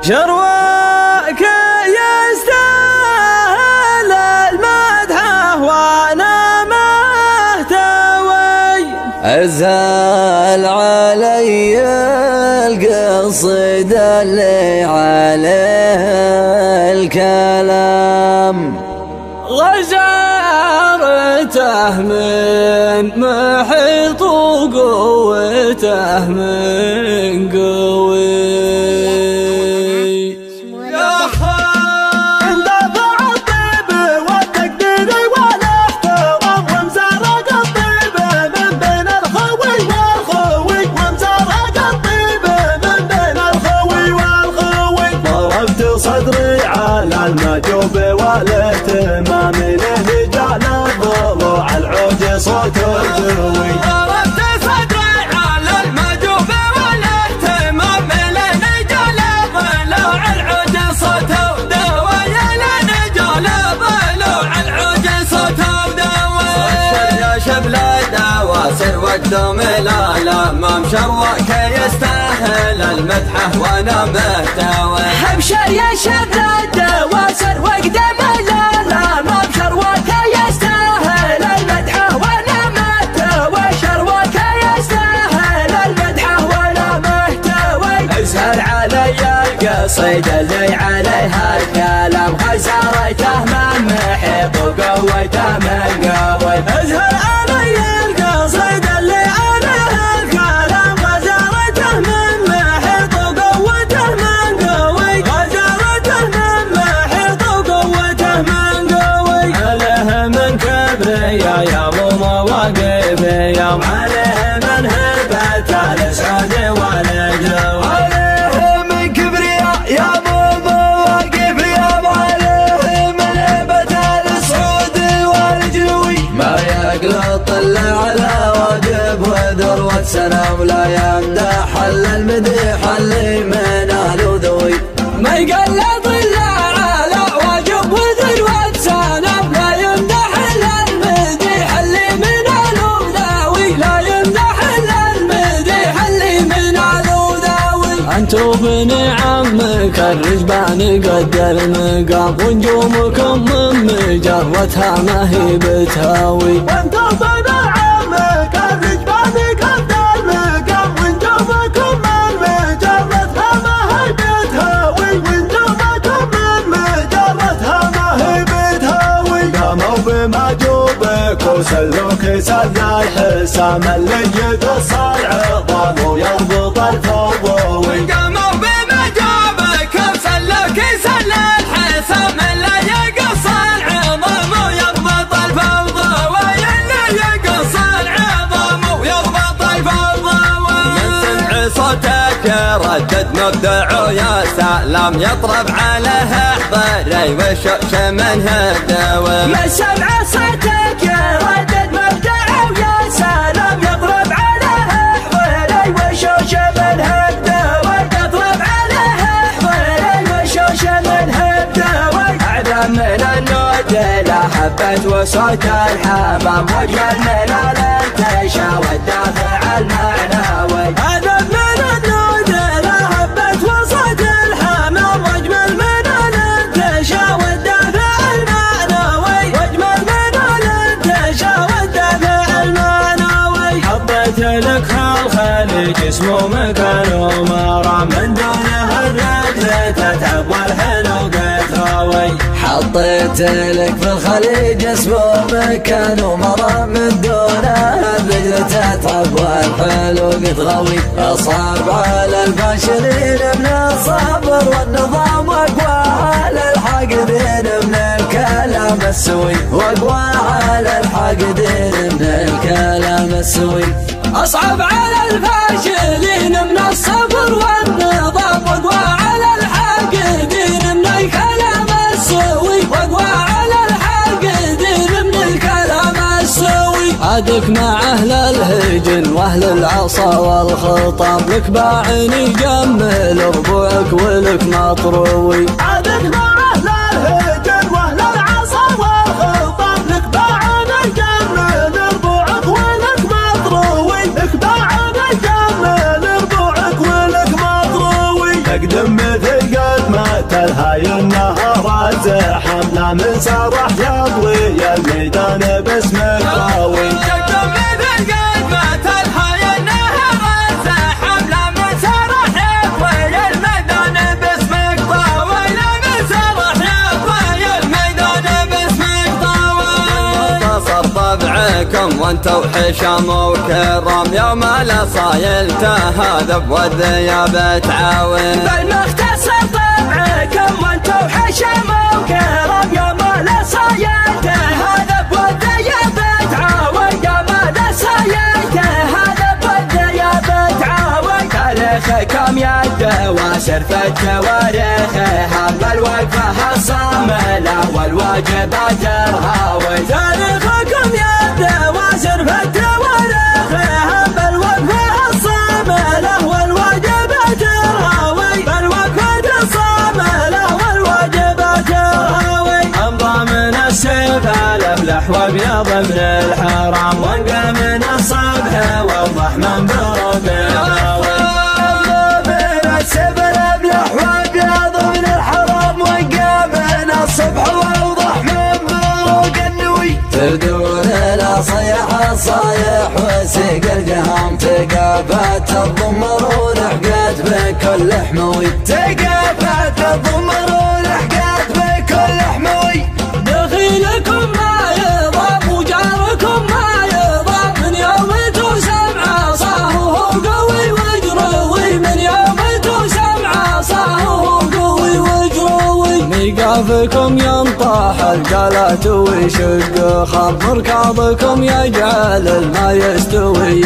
شروك يستاهل المدح وانا مهتوي، أزهل علي القصيد اللي عليه الكلام، غزارته من محيط وقوته من قوي. صدري على المجوب والاهتمام لرجال الضلوع العود صوت القوي. ضربت صدري على المجوب والاهتمام لرجال الضلوع العود صوت ودوي، لرجال الضلوع العود صوت ودوي. يا شبل الدواسر واقدم الالام، شروك يستاهل المدح وانا مهتوي. ابشر يا شبل الدواسر واقدم الالام، شروك يستاهل المدح وانا مهتوي. شروك يستاهل المدح وانا مهتوي. ازهر علي القصيد اللي عليها الكلام، خسارته من محيط وقوته من قوي. ازهر علي القصيد اللي عليها الكلام، خسارته من محيط وقوته من قوي. خسارته من محيط وقوته من قوي. عليه من كبرياء يا ابو مواقف يوم، عليه من هبة الاسعاد والجو. طلع على واجب وذروة سلام، لا يمدح الا المديح اللي من اهل ذوي. ما يقلد الا على واجب وذروة سلام، لا يمدح الا المديح اللي من اهل ذوي. لا يمدح الا المديح اللي من اهل ذوي. انتو بني عمك الرجبان قد المقام، ونجومكم من مجرتها ما هي بتهاوي. وانتو بني عمك الرجبان قد المقام، ونجومكم من مجرتها ما هي بتهاوي. ونجومكم من مجرتها ما هي بتهاوي. قاموا بمجوبك وسلوك سلى الحسام، اللي يقص العظام ويربط الفضوي. قاموا بمجوبك وسلوك سلى الحسام، اللي يقص العظام ويربط الفضوي. اللي يقص العظام ويربط الفضوي. من سمع صوتك ردد مبدع يا سلام، يطرب عليه احضري وشوش من هالدوام. من سمع صوتك ردد مبدع ويا سلام، يضرب عليه احضري وشوش من هالدوام. يضرب عليه احضري وشوش من هالدوام. اعلم من النود لا حبت وصوت الحمام، واجمل من الانتشا والدافع المعنوي. اعلم من النود لا حبت وصوت الحمام، واجمل من الانتشا والدافع المعنوي. واجمل من الانتشا والدافع المعنوي. حطيت لك هالخليج اسمه مكان ومرام، من دونه الرجل تتعب والحلو قتراوي. حطيت لك في الخليج اسمه مكان ومرام، من دونه الرجل تتعب والحلو قتراوي. اصعب على الفاشلين من الصبر والنظام، واقوى على الحاقدين من الكلام السوي. واقوى على الحاقدين من الكلام السوي. أصعب على الفاشلين من الصبر والنظام، واقوى على الحاقدين من الكلام السوي. واقوى على الحاقدين من الكلام السوي. عادك مع أهل الهجن وأهل العصا والخطام، لك باعن يجمل ربوعك ولك مطروي. عادك مع أهل الهجن وأهل العصا والخطام، لك باعن يجمل ربوعك ولك مطروي. لك باعن يجمل ربوعك ولك مطروي. اقدم مثل قد مات الهاي النهار الزحم لا من سرح يضوي الميدان باسمك طاوي طبعكم وانتو حشام وكرام يوم لا صايلته هذا والذياب تعاون بالمختصر طبعكم وانتو حشام وكرام يوم لا صايلته هذا والذياب تعاون يوم لا صايلته هذا والذياب تعاون تاريخكم يا الدواسر في التواريخ هم الوقفة الصاملة والواجبات الهاوي تاريخكم يا الدواسر في التواريخ هم الوقفة الصاملة والواجبات الهاوي بالوقفة الصاملة والواجبات الهاوي أمضى من السيف الأفلح وابيض من الحرام وانقى من الصبح والضح من بروق الهاوي تدور الأصيح الصايح وسيق الجهام تقافت الضمر ولحقت بكل حموي تقافت الضمر ولحقت بكل حموي دخيلكم ما يضام وجاركم ما يضام من يوم تسمع عصاه قوي وجروي من يوم تسمع عصاه قوي وجروي ميقافكم ينطح القلات ويشق خط مركاضكم يجعل الماء يستوي